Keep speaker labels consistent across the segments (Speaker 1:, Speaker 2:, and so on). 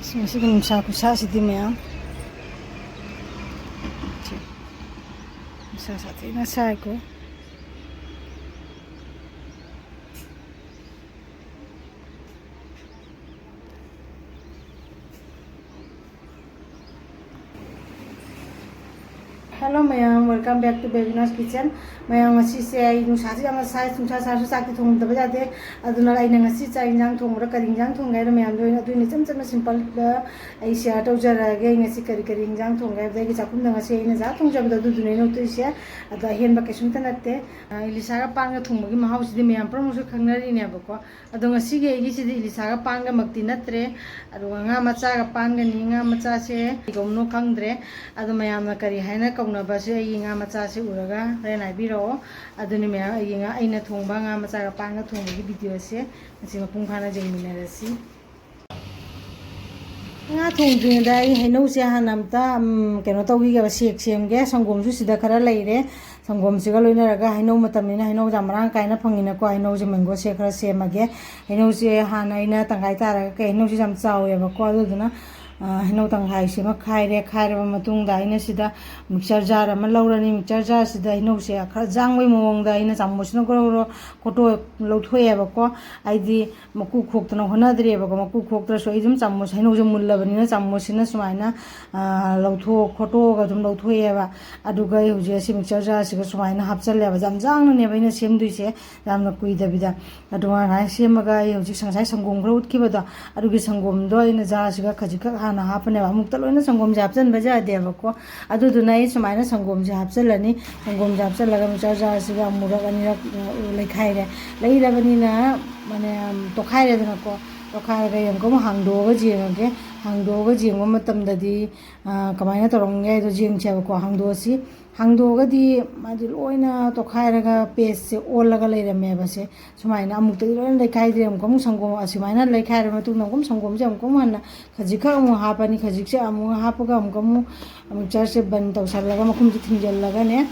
Speaker 1: 지금 자꾸 사시디면 사사티나 사이고 Hello mayam, welcome back to Bebina's Kitchen. Mayam ngasi se ai nusa si ama sai sumsa sa su sakti thong da bajate aduna ai na ngasi chai jang thong ra kari jang thong gai ra mayam do na tuini cham cham simple da ai share to jara ge ngasi kari kari jang thong gai da gi chakum da ngasi na ja thong jab da du ne no to se ada hen ba kesum ta natte ilisa ga pang ga thong gi mahau si di mayam pro su khangnari ne ba ko ado ngasi ge gi si di ilisa ga pang ga makti natre ado nga macha ga pang ga ni nga macha se gom no khangdre ado mayam na kari haina na base ai nga macha se uraga ren ai biro aduni me ai nga aina thongba nga macha ga panga thongba gi video se asi mapung phana jengmina rasi nga thongding da ai heno se hanamta keno tawgi ga sek semge sangom su sida khara leire sangom siga loina raga heno matamina heno jamrang kaina phangina ko heno je mango se khara semage heno se hanaina tangai tara ka heno se jam chawe ba ko aduna heno tanghai sima khaire khairaba matungda ina sida mixer jar ama laurani mixer jar sida heno se khara jangwai mawongda ina chamusna goro koto lothoye ba ko aidi maku khoktana honadre ba ko maku khoktra so idum chamus heno je mullabani na chamusina sumaina lotho khoto ga dum lothoye ba aduga huje si mixer jar siga sumaina hapchalle ba jamjang ne ba ina semduise jamna kuida bida aduga ga semaga huje sangsai sangom gro utkibada adugi sangom do ina jar siga khajika na hapane ba mukta loina sangom japjan baja deba ko adu dunai sumaina sangom japjalani sangom japjalaga mixer jar siga murak ani lekhaire leirabani na mane to khaire dana ko to khaire ga yam ko hangdo ga jengage hangdo ga jengwa matam dadi kamaina torongge do jeng cheba ko hangdo si hangdo ga di madi loina to khaire ga page se olaga leirame ba se sumaina amukta loina lekhai de am ko sangom asimaina lekhaire matung nam ko sangom jam ko manna khajika amu hapani khajik se amu hapaga am ko mixer se ban tawsalaga makum ji thinjallaga ne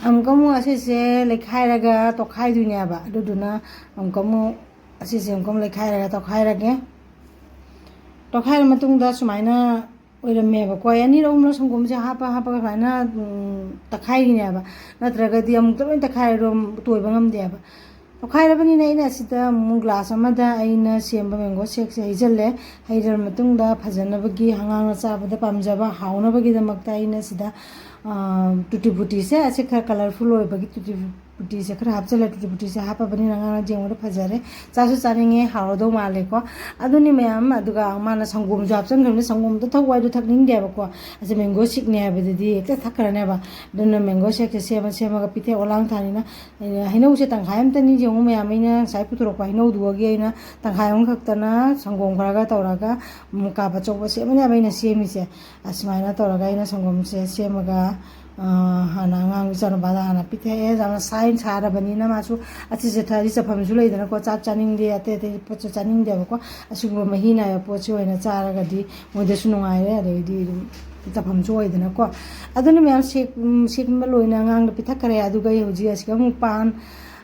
Speaker 1: amkamu asise lekhairaga to khaidunya ba duduna amkamu asise amkam lekhairaga to khairage to khair matungda sumaina oirame ba ko yani romlo sangom je hapa ga faina ta khainya ba natraga di amuk to ta khairom toiba ngamde ba to khairabani na ina sita mu glass amada aina semba mango shake se hijalle haijar matungda phajanabagi hangang chabada pamjaba haunabagi damakta ina sida tutti frutti se ase khara colorful oi bagi tutti frutti se khara hapjala tutti frutti se hapa bani nanga jengor phajare chasu chaninge haudo male ko aduni mayam aduga mana sangom japsan gamne sangom to thawai do thakning de ba ko ase mango sikne ba di ekta thakrane ba dun mango shake se sema ga pite olang thani na haino se tanghayam tani jengu mayam ina sai putro ko haino duagi ina tanghayam khaktana sangom kharaga tawraga muka ba chokba se mane ba ina semi se asmaina tawraga ina sangom se semaga hana ngang chana bada hana pithe e jama sain chara bani na masu achi je thari chapam su leidana ko cha chaning de ate te pocho chaning de ko asugro mahina ya pocho ina chara ga di mode su nungai re di chapam su oidana ko aduni me sik maloina ngang pitha kare aduga yuji asika mu pan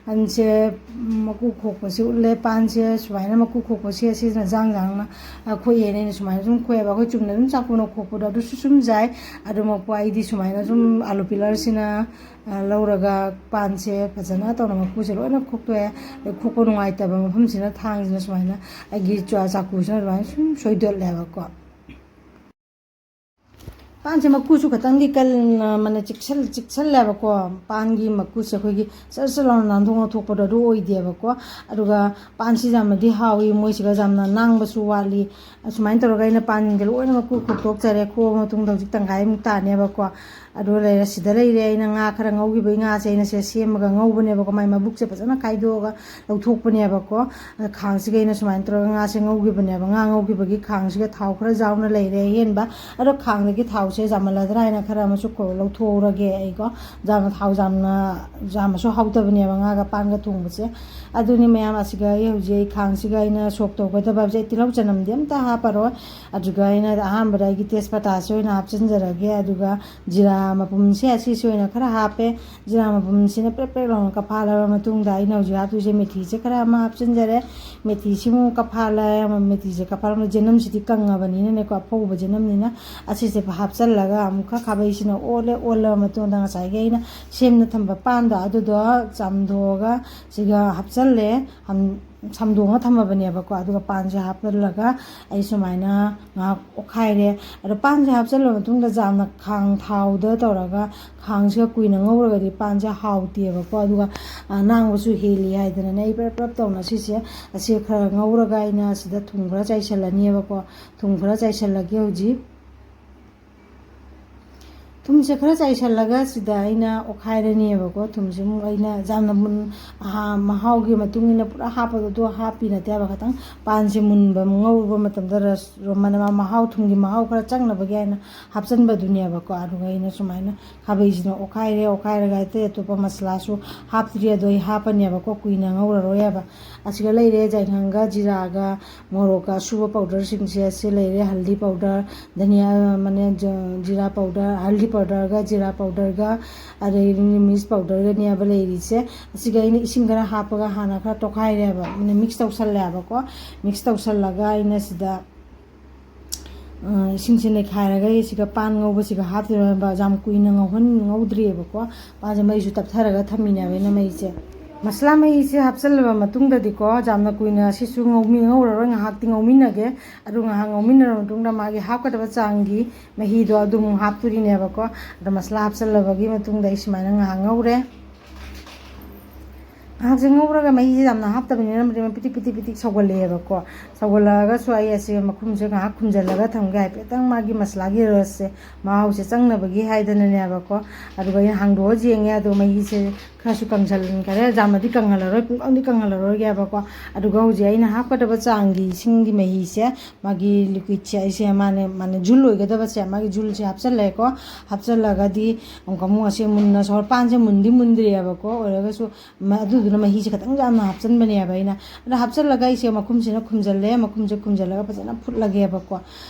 Speaker 1: anse maku khokpa se ulle pan se sumaina maku khokpa se se na jang na khoye ne sumaina sum khoye ba khoi chumna dum chakuno khokpa da su sum jai adu ma pai di sumaina sum alu pilar sina lauraga pan se phajana to na maku se loina khokto e khokko nungai ta ba mafam sina thang sina sumaina agi chwa chaku sina ba sum soidol le ba ko pan se maku su khatang gi kal mane chiksal la ba ko pan gi maku se khoi gi sar nan thong thok pa do oi de ba ko aduga pan si jam di hawi moi siga jam na nang ba su wali asumain to ga ina pan gi loina maku khok tok chare ko matung dau jik tang gai mu ta ne ba ko adu le sida le re ina nga khara ngau gi bai nga se ina se sem ga ngau bane ba ko mai ma buk se pasana kai do ga lau thok bane ba ko khang si ga ina sumain to nga se ngau gi bane ba nga ngau gi ba gi khang si ga thau khara jaw na le re yen ba adu khang gi thau se jamala dra ina khara ma su ko lau tho ra ge ai ko jam thau jam na jam so hau ta bane ba nga ga pan ga thung ba se adu ni mayam asiga ye huje khang si ga ina sok to ko da ba je tilau chanam dem ta ha paro adu ga ina aham bra gi tes pata so ina hapchen jara ge adu ga jira ꯖꯤꯔꯥ ꯃꯄꯨꯝꯁꯦ ꯑꯁꯤꯁꯦ ꯑꯣꯏꯅ ꯈꯔ ꯍꯥꯞꯄꯦ ꯖꯤꯔꯥ ꯃꯄꯨꯝꯁꯤꯅ ꯄ꯭ꯔꯦꯛ ꯄ꯭ꯔꯦꯛ ꯂꯥꯎꯅ ꯀꯞꯐꯥꯜꯂꯕ ꯃꯇꯨꯡꯗ ꯑꯩꯅ ꯍꯧꯖꯤꯛ ꯍꯥꯞꯇꯣꯏꯁꯦ ꯃꯦꯊꯤꯁꯦ ꯈꯔ ꯑꯃ ꯍꯥꯞꯆꯤꯟꯖꯔꯦ ꯃꯦꯊꯤꯁꯤꯃꯨꯛ ꯀꯞꯐꯥꯜꯂꯦ ꯃꯦꯊꯤꯁꯦ ꯀꯞꯐꯥꯜꯂꯕ ꯖꯦꯅꯝꯁꯤꯗꯤ ꯀꯪꯉꯕꯅꯤꯅꯅꯦꯀꯣ ꯑꯐꯧꯕ ꯖꯦꯅꯝꯅꯤꯅ ꯑꯁꯤꯁꯦ ꯍꯥꯞꯆꯤꯜꯂꯒ ꯑꯃꯨꯛꯀ ꯈꯥꯕꯩꯁꯤꯅ ꯑꯣꯜꯂꯕ ꯃꯇꯨꯡꯗ ꯉꯁꯥꯏꯒꯤ ꯑꯩꯅ ꯁꯦꯝꯅ ꯊꯝꯕ ꯄꯥꯟꯗꯣ ꯑꯗꯨꯗꯣ ꯆꯥꯝꯊꯣꯛꯑꯒ ꯁꯤꯒ ꯍꯥꯞꯆꯜꯂꯦ ꯁꯝꯗꯣꯡꯉ ꯊꯝꯃꯕꯅꯦꯕꯀꯣ ꯑꯗꯨꯒ ꯄꯥꯟꯁꯦ ꯍꯥꯞꯆꯜꯂꯒ ꯑꯩ ꯁꯨꯃꯥꯏꯅ ꯉꯥꯏꯍꯥꯛ ꯑꯣꯠꯈꯥꯏꯔꯦ ꯑꯗꯣ ꯄꯥꯟꯁꯦ ꯍꯥꯞꯆꯜꯂꯕ ꯃꯇꯨꯡꯗ ꯌꯥꯝꯅ ꯊꯥꯎꯗ ꯇꯧꯔꯒ ꯈꯥꯡꯁꯤꯒ ꯀꯨꯏꯅ ꯉꯧꯔꯒꯗꯤ ꯄꯥꯟꯁꯦ ꯍꯥꯎꯇꯦꯕꯀꯣ ꯑꯗꯨꯒ ꯅꯥꯡꯕꯁꯨ ꯍꯦꯜꯂꯤ ꯍꯥꯏꯗꯅꯅꯦ ꯑꯩ ꯄꯨꯂꯞ ꯇꯧꯅ ꯁꯤꯁꯦ ꯑꯁꯤ ꯈꯔ ꯉꯧꯔꯒ ꯑꯩꯅ ꯁꯤꯗ ꯊꯨꯝ ꯈꯔ ꯆꯥꯏꯁꯤꯜꯂꯅꯤꯕꯀꯣ ꯊꯨꯝ ꯈꯔ ꯆꯥꯏꯁꯤꯜꯂꯒꯦ ꯍꯧꯖꯤꯛ ꯊꯨꯝꯁꯦ ꯈꯔ ꯆꯥꯏꯁꯤꯜꯂꯒ ꯁꯤꯗ ꯑꯩꯅ ꯑꯣꯠꯈꯥꯏꯔꯅꯤꯕꯀꯣ ꯊꯨꯝꯁꯦ ꯑꯃꯨꯛ ꯑꯩꯅ ꯌꯥꯝꯅ ꯃꯍꯥꯎꯒꯤ ꯃꯇꯨꯡ ꯏꯟꯅ ꯄꯨꯔꯥ ꯍꯥꯞꯄꯗꯣ ꯍꯥꯞꯄꯤ ꯅꯠꯇꯦꯕ ꯈꯤꯇꯪ ꯄꯥꯟꯁꯦ ꯃꯨꯟꯕ ꯉꯧꯕ ꯃꯇꯝꯗ ꯃꯍꯥꯎ ꯊꯨꯝꯒꯤ ꯃꯍꯥꯎ ꯈꯔ ꯆꯪꯅꯕꯒꯤ ꯑꯩꯅ ꯍꯥꯞꯆꯤꯟꯕꯗꯨꯅꯦꯕꯀꯣ ꯑꯗꯨꯒ ꯑꯩꯅ ꯁꯨꯃꯥꯏꯅ ꯈꯥꯕꯩꯁꯤꯅ ꯑꯣꯠꯈꯥꯏꯔꯒ ꯑꯇꯩ ꯑꯇꯣꯞꯄ ꯃꯁꯂꯥꯁꯨ ꯍꯥꯞꯇ꯭ꯔꯤ ꯑꯗꯣ ꯑꯩ ꯍꯥꯞꯄꯅꯦꯕꯀꯣ ꯀꯨꯏꯅ ꯉꯧꯔꯔꯣꯏꯕ ꯑꯁꯤꯒ ꯂꯩꯔꯦ ꯌꯥꯏꯉꯪꯒ ꯖꯤꯔꯥꯒ ꯃꯣꯔꯣꯛꯀ ꯑꯁꯨꯕ ꯄꯥꯎꯗꯔꯁꯤꯡꯁꯦ ꯑꯁꯤ ꯂꯩꯔꯦ ꯍꯜꯗꯤ ꯄꯥꯎꯗꯔ ꯙꯅꯤꯌꯥ ꯃꯅꯦ ꯖꯤꯔꯥ ꯄꯥꯎꯗꯔ ꯍꯜꯗꯤ ꯄꯥꯎꯗꯔꯒ ꯖꯤꯔꯥ ꯄꯥꯎꯗꯔꯒ ꯑꯗꯩ ꯃꯤꯔꯆ ꯄꯥꯎꯗꯔꯒꯅꯦꯕ ꯂꯩꯔꯤꯁꯦ ꯑꯁꯤꯒ ꯑꯩꯅ ꯏꯁꯤꯡ ꯈꯔ ꯍꯥꯞꯄꯒ ꯍꯥꯟꯅ ꯈꯔ ꯇꯣꯠꯈꯥꯏꯔꯦꯕ ꯃꯤꯛꯁ ꯇꯧꯁꯜꯂꯦꯕꯀꯣ ꯃꯤꯛꯁ ꯇꯧꯁꯜꯂꯒ ꯑꯩꯅ ꯁꯤꯗ ꯏꯁꯤꯡꯁꯦ ꯅꯩꯈꯥꯏꯔꯒ ꯁꯤꯒ ꯄꯥꯟ ꯉꯧꯕꯁꯤꯒ ꯍꯥꯞꯇꯣꯏꯕ ꯌꯥꯝ ꯀꯨꯏꯅ ꯉꯧꯗ꯭ꯔꯤꯑꯕꯀꯣ ꯄꯥꯟꯁꯦ ꯃꯩꯁꯨ ꯇꯞꯊꯔꯒ ꯊꯝꯃꯤꯅꯦꯕ ꯑꯩꯅ ꯃꯩꯁꯦ ꯃꯁꯂꯥ ꯃꯍꯤꯁꯦ ꯍꯥꯞꯆꯤꯜꯂꯕ ꯃꯇꯨꯡꯗꯗꯤꯀꯣ ꯌꯥꯝꯅ ꯀꯨꯏꯅ ꯁꯤꯁꯨ ꯉꯧꯔꯔꯣꯏ ꯉꯥꯏꯍꯥꯛꯇꯤ ꯉꯧꯃꯤꯟꯅꯒꯦ ꯑꯗꯨ ꯉꯥꯏꯍꯥꯛ ꯉꯧꯃꯤꯟꯅꯔꯕ ꯃꯇꯨꯡꯗ ꯃꯥꯒꯤ ꯍꯥꯞꯀꯗꯕ ꯆꯥꯡꯒꯤ ꯃꯍꯤꯗꯣ ꯑꯗꯨꯃꯨꯛ ꯍꯥꯞꯇꯣꯔꯤꯅꯦꯕꯀꯣ ꯑꯗꯣ ꯃꯁꯂꯥ ꯍꯥꯞꯆꯤꯜꯂꯕꯒꯤ ꯃꯇꯨꯡꯗ ꯑꯩ ꯁꯨꯃꯥꯏꯅ ꯉꯥꯏꯍꯥꯛ ꯉꯧꯔꯦ ꯉꯥꯏꯍꯥꯛꯁꯦ ꯉꯧꯔꯒ ꯃꯍꯤꯁꯦ ꯌꯥꯝꯅ ꯍꯥꯞꯇꯕꯅꯤꯅ ꯄꯤꯇꯤꯛ ꯁꯧꯒꯠꯂꯛꯑꯦꯕꯀꯣ ꯁꯧꯒꯠꯂꯛꯑꯒꯁꯨ ꯑꯩ ꯑꯁꯤ ꯃꯈꯨꯝꯁꯦ ꯉꯥꯏꯍꯥꯛ ꯈꯨꯝꯖꯤꯜꯂꯒ ꯊꯝꯒꯦ ꯍꯥꯏꯐꯦꯠꯇꯪ ꯃꯥꯒꯤ ꯃꯁꯂꯥꯒꯤ ꯔꯁꯁꯦ ꯃꯍꯥꯎꯁꯦ ꯆꯪꯅꯕꯒꯤ ꯍꯥꯏꯗꯅꯅꯦꯕꯀꯣ ꯑꯗꯨꯒ ꯑꯩꯅ ꯍꯥꯡꯗꯣꯛꯑ ꯌꯦꯡꯉꯦ ꯑꯗꯨꯒ ꯃꯍꯤꯁꯦ ꯈꯔꯁꯨ ꯀꯪꯁꯤꯟꯈꯔꯦ ꯌꯥꯝꯅꯗꯤ ꯀꯪꯍꯜꯂꯔꯣꯏ ꯄꯨꯡꯀꯪꯗꯤ ꯀꯪꯍꯜꯂꯔꯣꯏꯒꯦꯕꯀꯣ ꯑꯗꯨꯒ ꯍꯧꯖꯤꯛ ꯑꯩꯅ ꯍꯥꯞꯀꯗꯕ ꯆꯥꯡꯒꯤ ꯏꯁꯤꯡꯒꯤ ꯃꯍꯤꯁꯦ ꯃꯥꯒꯤ ꯂꯤꯀ꯭ꯋꯤꯠꯁꯦ ꯑꯩꯁꯦ ꯃꯥꯅ ꯖꯨꯜ ꯑꯣꯏꯒꯗꯕꯁꯦ ꯃꯥꯒꯤ ꯖꯨꯜꯁꯦ ꯍꯥꯞꯆꯜꯂꯦꯀꯣ ꯍꯥꯞꯆꯜꯂꯒꯗꯤ ꯑꯃꯨꯛ ꯑꯁꯤ ꯃꯨꯟꯅ ꯄꯥꯟꯁꯦ ꯃꯨꯟꯗ꯭ꯔꯤꯑꯕꯀꯣ ꯑꯣꯏꯔꯒꯁꯨ ꯑꯗꯨꯗꯨꯅ ꯃꯍꯤꯁꯦ ꯈꯤꯇꯪ ꯌꯥꯝꯅ ꯍꯥꯞꯆꯤꯟꯕꯅꯦꯕ ꯑꯩꯅ ꯑꯗꯣ ꯍꯥꯞꯆꯤꯜꯂꯒ ꯑꯩꯁꯦ ꯃꯈꯨꯝꯁꯤꯅ ꯈꯨꯝꯖꯤꯜꯂꯒ ꯐꯖꯅ ꯐꯨꯠꯂꯒꯦꯕꯀꯣ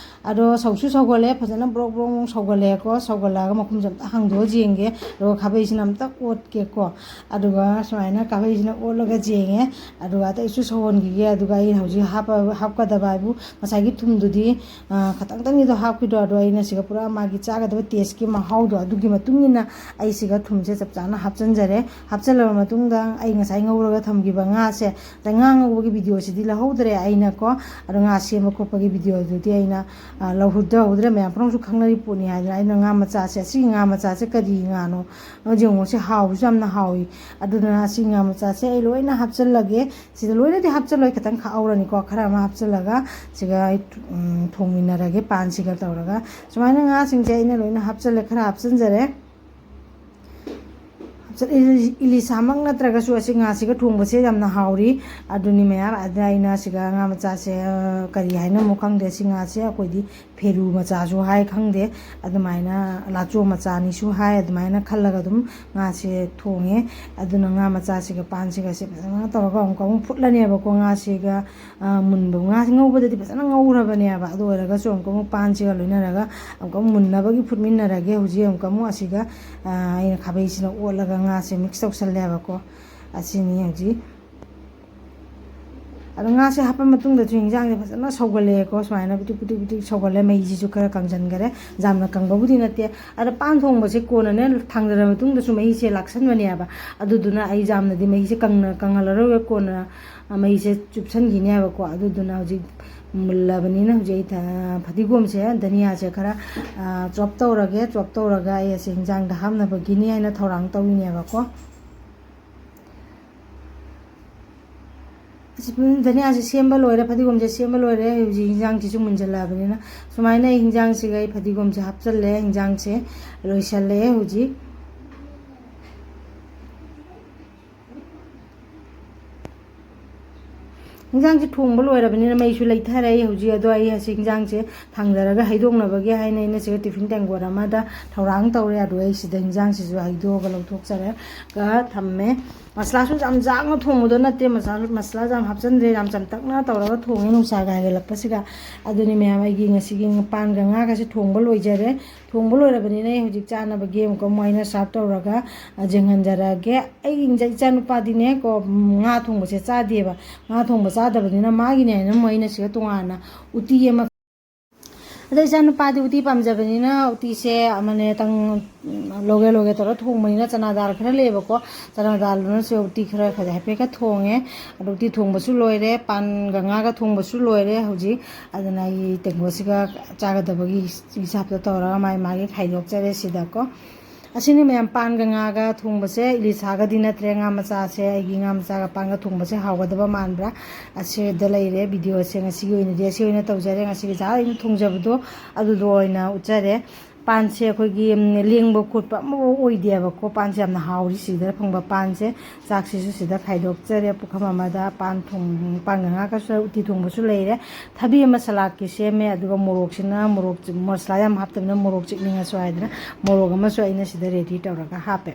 Speaker 1: ꯑꯗꯣ ꯁꯧꯒꯠꯂꯦ ꯐꯖꯅ ꯕ꯭ꯔꯣꯛ ꯕ꯭ꯔꯣꯛ ꯁꯧꯒꯠꯂꯦꯀꯣ ꯁꯧꯒꯠꯂꯛꯑꯒ ꯃꯈꯨꯝꯁꯦ ꯑꯝꯇ ꯍꯥꯡꯗꯣꯛꯑ ꯌꯦꯡꯒꯦ ꯑꯗꯨꯒ ꯈꯥꯕꯩꯁꯤꯅ ꯑꯝꯇ ꯑꯣꯠꯀꯦꯀꯣ ꯑꯗꯨꯒ ꯁꯨꯃꯥꯏꯅ ꯈꯥꯕꯩꯁꯤꯅ ꯑꯣꯠꯂꯒ ꯌꯦꯡꯉꯦ ꯑꯗꯨꯒ ꯑꯇꯩꯁꯨ ꯁꯧꯍꯟꯈꯤꯒꯦ ꯑꯗꯨꯒ ꯑꯩ ꯍꯧꯖꯤꯛ ꯍꯥꯞꯀꯗꯕ ꯍꯥꯏꯕꯨ ꯉꯁꯥꯏꯒꯤ ꯊꯨꯝꯗꯨꯗꯤ ꯈꯇꯪꯗꯪꯒꯤꯗꯣ ꯍꯥꯞꯈꯤꯗꯣ ꯑꯗꯣ ꯑꯩꯅ ꯁꯤꯒ ꯄꯨꯔꯥ ꯃꯥꯒꯤ ꯆꯥꯒꯗꯕ ꯇꯦꯁꯀꯤ ꯃꯍꯥꯎꯗꯣ ꯑꯗꯨꯒꯤ ꯃꯇꯨꯡ ꯏꯟꯅ ꯑꯩ ꯁꯤꯒ ꯊꯨꯝꯁꯦ ꯆꯞ ꯆꯥꯅ ꯍꯥꯞꯆꯤꯟꯖꯔꯦ ꯍꯥꯞꯆꯤꯜꯂꯕ ꯃꯇꯨꯡꯗ ꯑꯩ ꯉꯁꯥꯏ ꯉꯧꯔꯒ ꯊꯝꯈꯤꯕ ꯉꯥꯁꯦ ꯉꯥ ꯉꯧꯕꯒꯤ ꯚꯤꯗꯤꯑꯣꯁꯤꯗꯤ ꯂꯧꯍꯧꯗ꯭ꯔꯦ ꯑꯩꯅꯀꯣ ꯑꯗꯣ ꯉꯥ ꯁꯦꯝꯕ ꯈꯣꯠꯄꯒꯤ ꯚꯤꯗꯤꯑꯣꯗꯨꯗꯤ ꯑꯩꯅ ꯂꯧꯍꯧꯗ꯭ꯔꯦ ꯃꯌꯥꯝ ꯄꯨꯝꯅꯃꯛꯁꯨ ꯈꯪꯅꯔꯤ ꯄꯣꯠꯅꯤ ꯍꯥꯏꯗꯅ ꯑꯩꯅ ꯉꯥ ꯃꯆꯥꯁꯦ ꯑꯁꯤꯒꯤ ꯉꯥ ꯃꯆꯥꯁꯦ ꯀꯔꯤ ꯉꯥꯅꯣ ꯌꯦꯡꯉꯣ ꯍꯥꯎꯕꯁꯨ ꯌꯥꯝꯅ ꯍꯥꯎꯏ ꯑꯗꯨꯅ ꯑꯁꯤ ꯉꯥ ꯃꯆꯥꯁꯦ ꯑꯩ ꯂꯣꯏꯅ ꯍꯥꯞꯆꯤꯜꯂꯒꯦ ꯁꯤꯗ ꯂꯣꯏꯅꯗꯤ ꯍꯥꯞꯆꯤꯜꯂꯣꯏ ꯈꯤꯇꯪ ꯈꯥꯛꯍꯧꯔꯅꯤꯀꯣ ꯈꯔ ꯑꯃ ꯍꯥꯞꯆꯤꯜꯂꯒ ꯁꯤꯒ ꯑꯩ ꯊꯣꯡꯃꯤꯟꯅꯔꯒꯦ ꯄꯥꯟꯁꯤꯒ ꯇꯧꯔꯒ ꯁꯨꯃꯥꯏꯅ ꯉꯥꯁꯤꯡꯁꯦ ꯑꯩꯅ ꯂꯣꯏꯅ ꯍꯥꯞꯆꯤꯜꯂꯦ ꯈꯔ ꯍꯥꯞꯆꯤꯟꯖꯔꯦ ꯏꯂꯤꯁꯥꯃꯛ ꯅꯠꯇ꯭ꯔꯒꯁꯨ ꯑꯁꯤ ꯉꯥꯁꯤꯒ ꯊꯣꯡꯕꯁꯦ ꯌꯥꯝꯅ ꯍꯥꯎꯔꯤ ꯑꯗꯨꯅꯤ ꯃꯌꯥꯝ ꯑꯗ ꯑꯩꯅ ꯁꯤꯒ ꯉꯥ ꯃꯆꯥꯁꯦ ꯀꯔꯤ ꯍꯥꯏꯅꯃꯣꯈꯪꯗꯦ ꯁꯤ ꯉꯥꯁꯦ ꯑꯩꯈꯣꯏꯗꯤ ꯐꯦꯔꯨ ꯃꯆꯥꯁꯨ ꯍꯥꯏ ꯈꯪꯗꯦ ꯑꯗꯨꯃꯥꯏꯅ ꯂꯥꯆꯣ ꯃꯆꯥꯅꯤꯁꯨ ꯍꯥꯏ ꯑꯗꯨꯃꯥꯏꯅ ꯈꯜꯂꯒ ꯑꯗꯨꯝ ꯉꯥꯁꯦ ꯊꯣꯡꯉꯦ ꯑꯗꯨꯅ ꯉꯥ ꯃꯆꯥꯁꯤꯒ ꯄꯥꯟꯁꯤꯒꯁꯦꯐꯖꯅ ꯇꯧꯔꯒ ꯑꯃꯨꯛ ꯐꯨꯠꯂꯅꯦꯕꯀꯣ ꯉꯥꯁꯤꯒ ꯉꯥꯁꯤ ꯉꯧꯕꯗꯗꯤ ꯐꯖꯅ ꯉꯧꯔꯕꯅꯦꯕ ꯑꯗꯨ ꯑꯣꯏꯔꯒꯁꯨ ꯑꯃꯨꯛ ꯄꯥꯟꯁꯤꯒ ꯂꯣꯏꯅꯔꯒ ꯑꯃꯨꯛ ꯃꯨꯟꯅꯕꯒꯤ ꯐꯨꯠꯃꯤꯟꯅꯔꯒꯦ ꯍꯧꯖꯤꯛ ꯑꯃꯨꯛ ꯑꯁꯤꯒ ꯑꯩꯅ ꯈꯥꯕꯩꯁꯤꯅ ꯑꯣꯠꯂꯒ ꯉꯥꯁꯦ ꯃꯤꯛꯁ ꯇꯧꯁꯜꯂꯦꯕꯀꯣ ꯑꯁꯤꯅꯤ ꯍꯧꯖꯤꯛ ꯑꯗꯣ ꯉꯥꯁꯦ ꯍꯥꯞꯄ ꯃꯇꯨꯡꯗꯁꯨ ꯍꯤꯟꯖꯥꯡꯁꯦ ꯐꯖꯅ ꯁꯧꯒꯠꯂꯛꯑꯦꯀꯣ ꯁꯨꯃꯥꯏꯅ ꯄꯤꯇꯤꯛ ꯁꯧꯒꯠꯂꯦ ꯃꯍꯤꯁꯤꯁꯨ ꯈꯔ ꯀꯪꯁꯤꯟꯈꯔꯦ ꯌꯥꯝꯅ ꯀꯪꯕꯕꯨꯗꯤ ꯅꯠꯇꯦ ꯑꯗꯣ ꯄꯥꯟ ꯊꯣꯡꯕꯁꯦ ꯀꯣꯟꯅꯅꯦ ꯊꯥꯡꯊꯔ ꯃꯇꯨꯡꯗꯁꯨ ꯃꯍꯤꯁꯦ ꯂꯥꯛꯁꯟꯕꯅꯦꯕ ꯑꯗꯨꯗꯨꯅ ꯑꯩ ꯌꯥꯝꯅꯗꯤ ꯃꯍꯤꯁꯦ ꯀꯪꯍꯜꯂꯔꯣꯏ ꯀꯣꯟꯅ ꯃꯍꯤꯁꯦ ꯆꯨꯞꯁꯟꯈꯤꯅꯦꯕꯀꯣ ꯑꯗꯨꯗꯨꯅ ꯍꯧꯖꯤꯛ ꯃꯨꯜꯂꯕꯅꯤꯅ ꯍꯧꯖꯤꯛ ꯑꯩ ꯐꯗꯤꯒꯣꯝꯁꯦ ꯙꯅꯤꯌꯥꯁꯦ ꯈꯔ ꯆꯣꯞ ꯇꯧꯔꯒ ꯑꯩ ꯑꯁꯤ ꯍꯤꯟꯖꯥꯡꯗ ꯍꯥꯞꯅꯕꯒꯤꯅꯤ ꯍꯥꯏꯅ ꯊꯧꯔꯥꯡ ꯇꯧꯔꯤꯅꯦꯕꯀꯣ ꯙꯅꯤꯌꯥꯁꯦ ꯁꯦꯝꯕ ꯂꯣꯏꯔꯦ ꯐꯗꯤꯒꯣꯝꯁꯦ ꯁꯦꯝꯕ ꯂꯣꯏꯔꯦ ꯍꯧꯖꯤꯛ ꯍꯤꯟꯖꯥꯡꯁꯤꯁꯨ ꯃꯨꯟꯖꯜꯂꯛꯑꯕꯅꯤ나 ꯁꯨꯃꯥꯏꯅ ꯑꯩ ꯍꯤꯟꯖꯥꯡꯁꯤꯒ ꯑꯩ ꯐꯗꯤꯒꯣꯝꯁꯦ ꯍꯥꯞꯆꯜꯂꯦ ꯍꯤꯟꯖꯥꯡꯁꯦ ꯂꯣꯏꯁꯜꯂꯛꯑꯦ ꯍꯧꯖꯤꯛ ꯍꯤꯟꯖꯥꯡꯁꯦ ꯊꯣꯡꯕ ꯂꯣꯏꯔꯕꯅꯤꯅ ꯃꯩꯁꯨ ꯂꯩꯊꯔꯦ ꯍꯧꯖꯤꯛ ꯑꯗꯣ ꯑꯩ ꯑꯁꯤ ꯍꯤꯟꯖꯥꯡꯁꯦ ꯊꯥꯡꯊꯔꯒ ꯍꯩꯗꯣꯛꯅꯕꯒꯤ ꯍꯥꯏꯅ ꯑꯩꯅ ꯁꯤꯒ ꯇꯤꯐꯤꯟ ꯇꯦꯡꯀꯣꯠ ꯑꯃꯗ ꯊꯧꯔꯥꯡ ꯇꯧꯔꯦ ꯑꯗꯣ ꯑꯩ ꯁꯤꯗ ꯍꯤꯟꯖꯥꯡꯁꯤꯁꯨ ꯍꯩꯗꯣꯛꯑꯒ ꯂꯧꯊꯣꯛꯆꯔꯒ ꯊꯝꯃꯦ ꯃꯁꯂꯥꯁꯨ ꯌꯥꯝ ꯖꯥꯡꯅ ꯊꯣꯡꯕꯗꯣ ꯅꯠꯇꯦ ꯃꯁꯂꯥ ꯌꯥꯝ ꯍꯥꯞꯆꯤꯟꯗ꯭ꯔꯦ ꯌꯥꯝ ꯆꯝꯇꯛꯅ ꯇꯧꯔꯒ ꯊꯣꯡꯉꯦ ꯅꯨꯡꯁꯥꯒ ꯍꯥꯏꯒꯠꯂꯛꯄꯁꯤꯒ ꯑꯗꯨꯅꯤ ꯃꯌꯥꯝ ꯑꯩꯒꯤ ꯉꯁꯤꯒꯤ ꯄꯥꯟꯒ ꯉꯥꯒꯁꯦ ꯊꯣꯡꯕ ꯂꯣꯏꯖꯔꯦ ꯊꯣꯡꯕ ꯂꯣꯏꯔꯕꯅꯤꯅ ꯑꯩ ꯍꯧꯖꯤꯛ ꯆꯥꯅꯕꯒꯤ ꯑꯃꯨꯛꯀ ꯑꯩꯅ ꯁꯥꯔꯞ ꯇꯧꯔꯒ ꯌꯦꯡꯍꯟꯖꯔꯛꯑꯒꯦ ꯑꯩꯒꯤ ꯏꯆꯥꯅꯨꯄꯥꯗꯤꯅꯦ ꯀꯣ ꯉꯥ ꯊꯣꯡꯕꯁꯦ ꯆꯥꯗꯦꯕ ꯉꯥ ꯊꯣꯡꯕ ꯆꯥꯗꯕꯅꯤꯅ ꯃꯥꯒꯤꯅꯦ ꯍꯥꯏꯅ ꯑꯩꯅ ꯁꯤꯒ ꯇꯣꯉꯥꯟꯅ ꯎꯇꯤ ꯑꯃ ꯑꯗ ꯏꯆꯥꯅꯨꯄꯥꯗꯤ ꯎꯇꯤ ꯄꯥꯝꯖꯕꯅꯤꯅ ꯎꯇꯤꯁꯦ ꯑꯃꯅꯦꯇꯪ ꯂꯣꯒꯦ ꯇꯧꯔ ꯊꯣꯡꯕꯅꯤꯅ ꯆꯅꯥ ꯗꯥꯜ ꯈꯔ ꯂꯩꯌꯦꯕꯀꯣ ꯆꯅꯥ ꯗꯥꯜꯗꯨꯅꯁꯨ उटी खरा हाइफेट थोंगे उटी थोंबसु लोइरे पान गंगागा थोंबसु लोइरे हौजी अदना ई तेंगोसिगा चागदबगी हिसाब तौरा माई मागे खाइदोक्चरे सिदाको असिनी मैम पान गंगागा थोंबसे इलिसागदी नत्रे nga macha se agi nga macha ga pan ga thongbase hawgadaba manbra ase dalaire video se ngasi oina de se oina tawjare ngasi ja ina thongjabdo adu do oina uchare pan se khogi lengbo khutpa mo oideba ko pan se amna hawri sidar phangba pan se chak si sida khaidok chare pukhama mada pan thong pan nga ka sa uti thongbo su leire thabi masala ki se me aduga morok sina morok masala yam haptamna morok chikninga so aidra morok ama so aina sida ready tawraga hape